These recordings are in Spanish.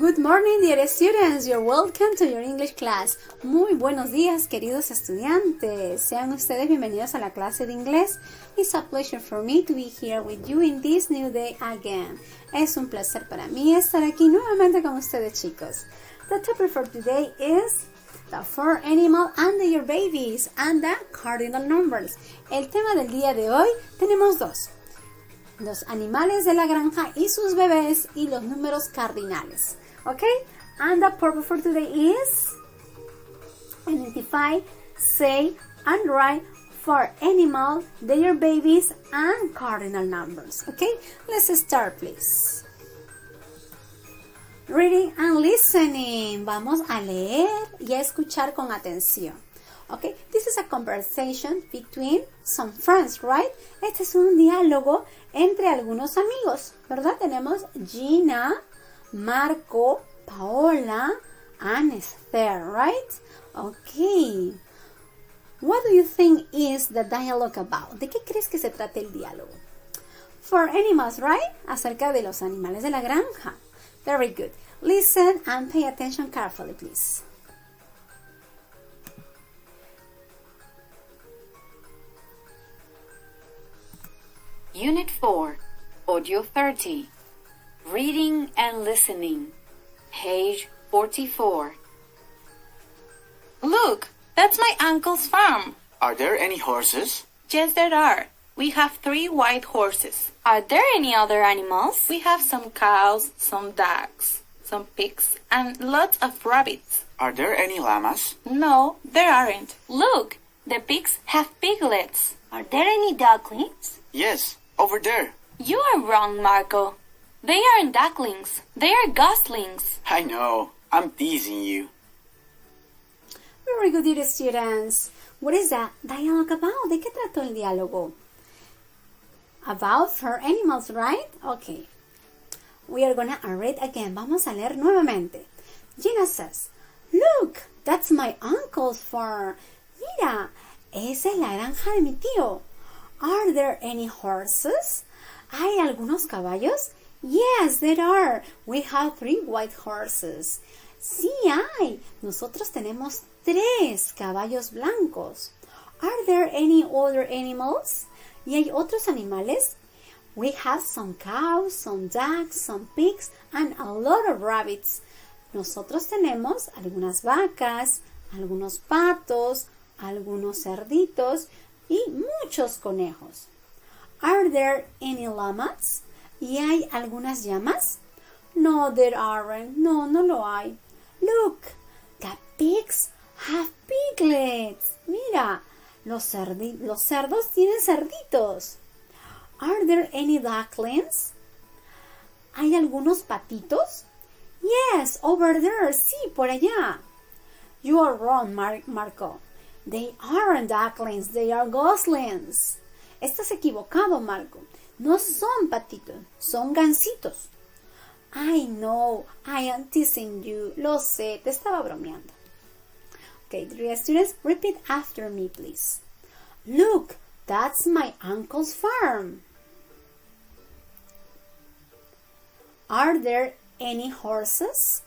Good morning, dear students. You're welcome to your English class. Muy buenos días, queridos estudiantes. Sean ustedes bienvenidos a la clase de inglés. It's a pleasure for me to be here with you in this new day again. Es un placer para mí estar aquí nuevamente con ustedes, chicos. The topic for today is the four animal and their babies and the cardinal numbers. El tema del día de hoy tenemos dos. Los animales de la granja y sus bebés y los números cardinales. Okay? And the purpose for today is identify, say, and write four animals, their babies, and cardinal numbers. Okay? Let's start, please. Reading and listening. Vamos a leer y a escuchar con atención. Okay? This is a conversation between some friends, right? Este es un diálogo entre algunos amigos, ¿verdad? Tenemos Gina, Marco, Paola, and Esther, right? Okay. What do you think is the dialogue about? ¿De qué crees que se trata el diálogo? For animals, right? Acerca de los animales de la granja. Very good. Listen and pay attention carefully, please. Unit 4, Audio 30, Reading and Listening, page 44. Look, that's my uncle's farm. Are there any horses? Yes, there are. We have 3 white horses. Are there any other animals? We have some cows, some ducks, some pigs, and lots of rabbits. Are there any llamas? No, there aren't. Look, the pigs have piglets. Are there any ducklings? Yes, over there. You are wrong, Marco. They aren't ducklings. They are goslings. I know. I'm teasing you. Very good, dear students. What is that dialogue about? ¿De qué trató el diálogo? About for animals, right? Okay. We are gonna read again. Vamos a leer nuevamente. Gina says, Look, that's my uncle's farm. Mira, esa es la granja de mi tío. Are there any horses? ¿Hay algunos caballos? Yes, there are. We have 3 white horses. Sí hay. Nosotros tenemos 3 caballos blancos. Are there any other animals? ¿Y hay otros animales? We have some cows, some ducks, some pigs, and a lot of rabbits. Nosotros tenemos algunas vacas, algunos patos, algunos cerditos y muchos conejos. Are there any llamas? ¿Y hay algunas llamas? No, there aren't. No, no lo hay. Look, the pigs have piglets. Mira, los cerdos tienen cerditos. Are there any ducklings? ¿Hay algunos patitos? Yes, over there. Sí, por allá. You are wrong, Marco. They aren't ducklings, they are goslings. Estás equivocado, Marco. No son patitos, son gansitos. I know, I am teasing you. Lo sé, te estaba bromeando. Okay, dear students, repeat after me, please. Look, that's my uncle's farm. Are there any horses?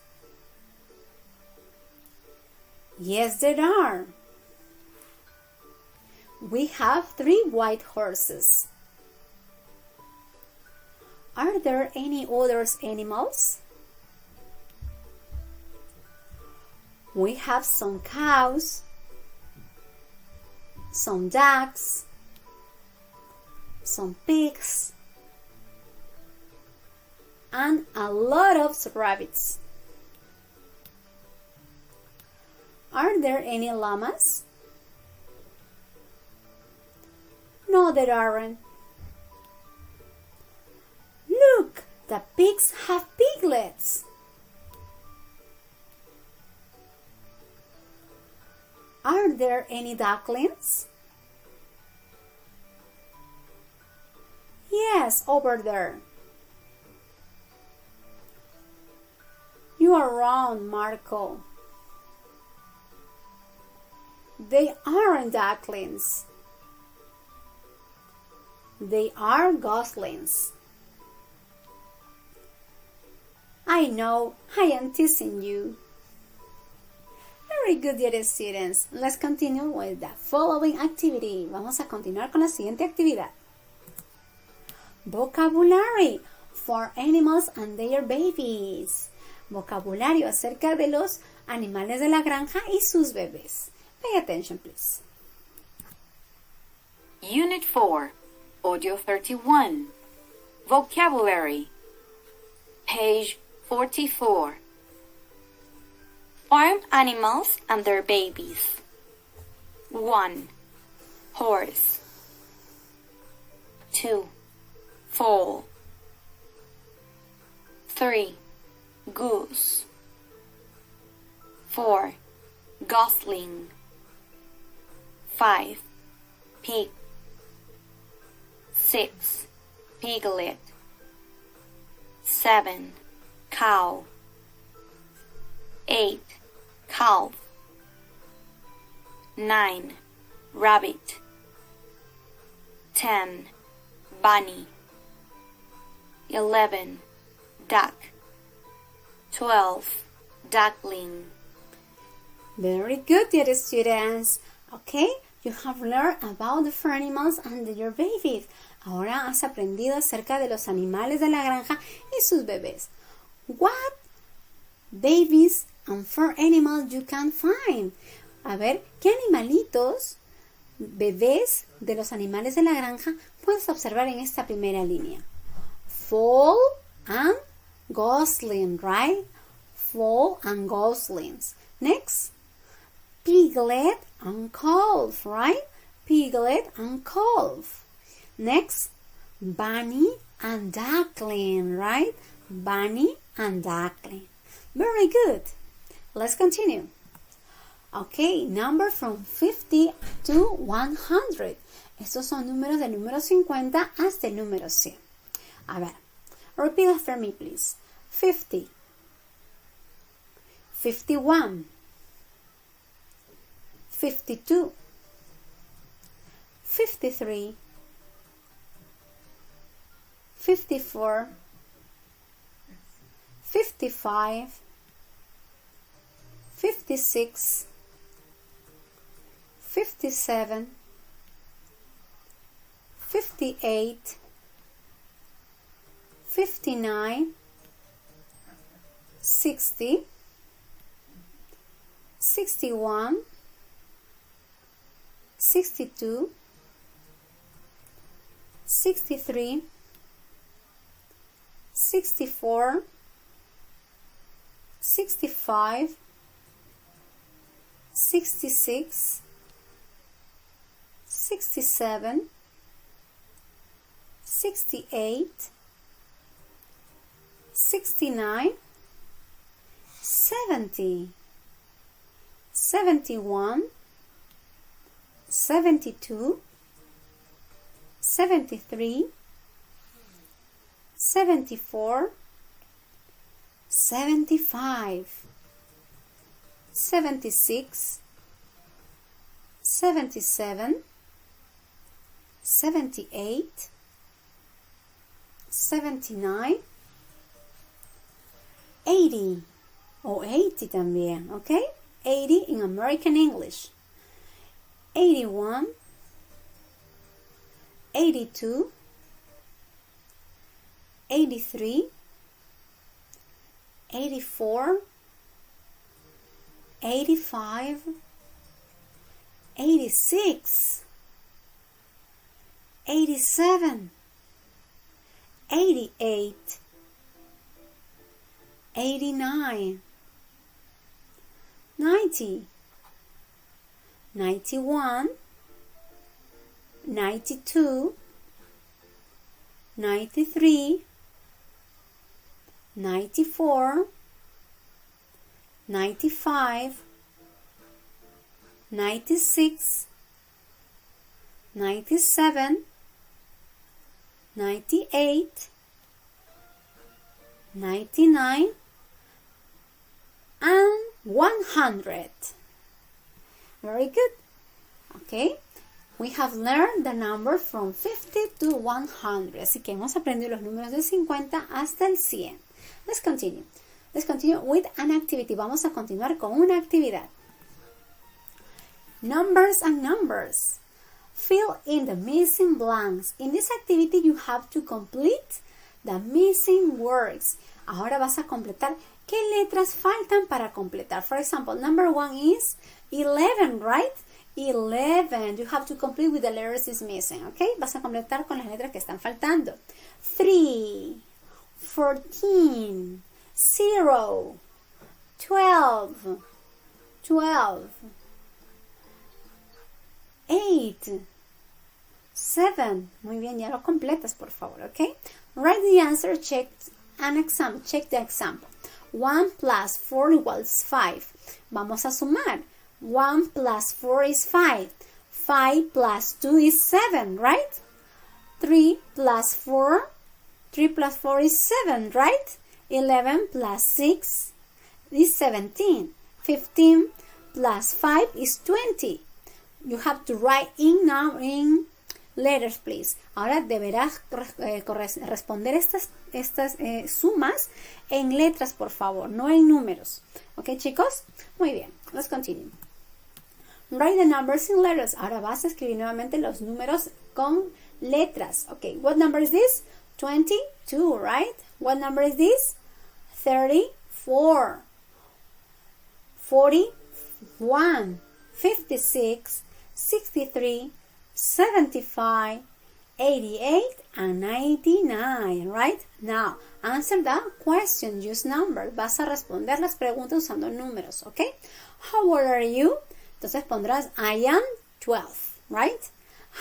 Yes, there are. We have 3 white horses. Are there any other animals? We have some cows, some ducks, some pigs, and a lot of rabbits. Are there any llamas? No, there aren't. Look, the pigs have piglets. Are there any ducklings? Yes, over there. You are wrong, Marco. They aren't ducklings. They are goslings. I know I am teasing you. Very good, dear students. Let's continue with the following activity. Vamos a continuar con la siguiente actividad. Vocabulary for animals and their babies. Vocabulario acerca de los animales de la granja y sus bebés. Pay attention, please. Unit 4, Audio 31. Vocabulary. Page 44. Farm animals and their babies. 1. Horse. 2. Foal. 3. Goose. 4. Gosling. 5. Pig. 6. Piglet. 7. Cow. 8. Calf. 9. Rabbit. 10. Bunny. 11. Duck. 12. Duckling. Very good, dear students. Okay, you have learned about the fur animals and their babies. Ahora has aprendido acerca de los animales de la granja y sus bebés. What babies and fur animals you can find? A ver, ¿qué animalitos, bebés de los animales de la granja puedes observar en esta primera línea? Foal and gosling, right? Foal and goslings. Next, piglet and calf, right? Piglet and calf. Next, bunny and duckling, right? Bunny and duckling. Very good. Let's continue. Okay, number from 50 to 100. Estos son números del número 50 hasta el número 100. A ver, repeat after me, please. 50. 51. 52. 53. 54. 55. 56. 57. 58. 59. 60. 61. 62. 63. 64. 65. 66. 67. 68. 69. 70. 71. 72. 73. 74. 75. 76. 77. 78. 79. 80 o 80 también, ¿ok? 80 in American English. 81. 82. 83. 84. 85. 86. 87. 88. 89. 90. 91. 92. 93. 94. 95. 96. 97. 98. 99 and 100. Very good. Okay, we have learned the number from 50 to 100. Así que hemos aprendido los números de 50 hasta el 100. Let's continue. Let's continue with an activity. Vamos a continuar con una actividad. Numbers and numbers. Fill in the missing blanks. In this activity you have to complete the missing words. Ahora vas a completar qué letras faltan para completar. For example, number 1 is 11, right? 11. You have to complete with the letters is missing, okay? Vas a completar con las letras que están faltando. 3, 14, 0, 12, 8, 7. Muy bien, ya lo completas, por favor, ¿ok? Write the answer, check the example. 1 plus 4 equals 5. Vamos a sumar. 1 plus 4 is 5. 5 plus 2 is 7, right? 3 plus 4 is 7, right? 11 plus 6 is 17. 15 plus 5 is 20. You have to write in letters, please. Ahora deberás responder estas sumas en letras, por favor, no en números. ¿Ok, chicos? Muy bien. Let's continue. Write the numbers in letters. Ahora vas a escribir nuevamente los números con letras. Ok, what number is this? 22, right? What number is this? 34, 41, 56, 63, 75, 88, and 99, right? Now, answer the question, use numbers. Vas a responder las preguntas usando números, ¿ok? How old are you? Entonces pondrás, I am 12, right?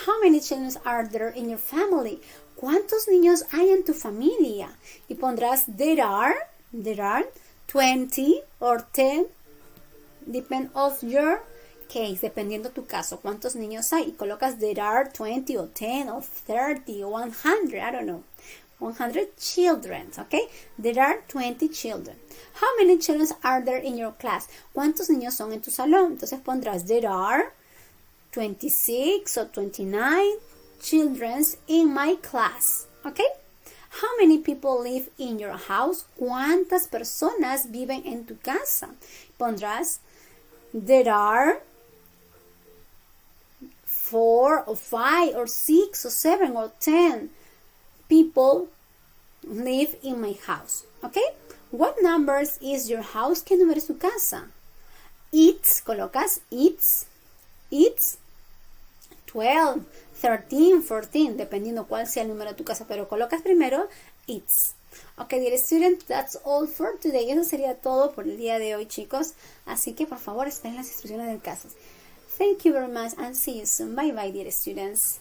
How many children are there in your family? ¿Cuántos niños hay en tu familia? Y pondrás, there are 20 or 10, depend of your case, dependiendo tu caso, cuántos niños hay. Y colocas, there are 20 or 10 or 30 or 100, I don't know. 100 children, okay? There are 20 children. How many children are there in your class? ¿Cuántos niños son en tu salón? Entonces pondrás, there are 26 or 29 children in my class, okay? How many people live in your house? ¿Cuántas personas viven en tu casa? Pondrás, there are 4 or 5 or 6 or 7 or 10 people live in my house, okay? What numbers is your house? ¿Qué número es tu casa? It's, colocas it's 12, 13, 14, dependiendo cuál sea el número de tu casa, pero colocas primero it's. Okay, dear students, that's all for today. Eso sería todo por el día de hoy, chicos. Así que, por favor, esperen las instrucciones del caso. Thank you very much and see you soon. Bye bye, dear students.